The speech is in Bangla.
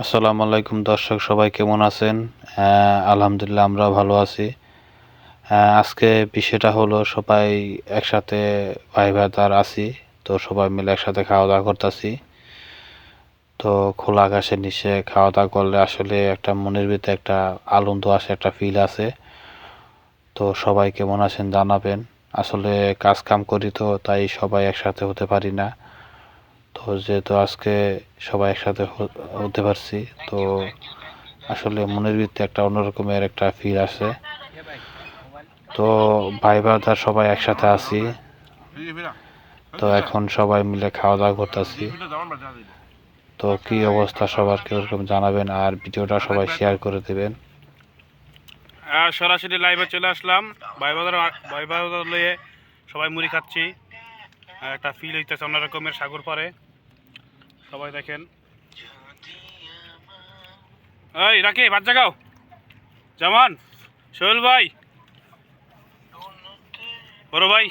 আসসালামু আলাইকুম দর্শক, সবাই কেমন আছেন? আলহামদুলিল্লাহ, আমরা ভালো আছি। আজকে বিষয়টা হলো, সবাই একসাথে ভাই ভাইদার আছি, তো সবাই মিলে একসাথে খাওয়া দাওয়া করতেছি। তো খোলা আকাশের নিচে খাওয়া দাওয়া করলে আসলে একটা মনের ভিতরে একটা আনন্দ আসে, একটা ফিল আছে। তো সবাই কেমন আছেন জানাবেন। আসলে কাজ কাম করি, তো তাই সবাই একসাথে হতে পারি না। তো যেহেতু আজকে সবাই একসাথে হতে পারছি, তো আসলে মনের ভিতরে একটা অন্যরকমের একটা ফিল আসে। তো ভাই ব্রাদার সবাই একসাথে আছি, তো এখন সবাই মিলে খাওয়া দাওয়া করতেছি। তো কি অবস্থা সবার, কিরকম জানাবেন, আর ভিডিওটা সবাই শেয়ার করে দেবেন। সরাসরি লাইভে চলে আসলাম। ভাই বাজার লয়ে সবাই মুড়ি খাচ্ছি। একটা ফিল হইতেছে অন্যরকমের, সাগর পারে সবাই দেখেন। এই রাখি বাদ জাগাও, জামান, সোহেল ভাই, বড় ভাই।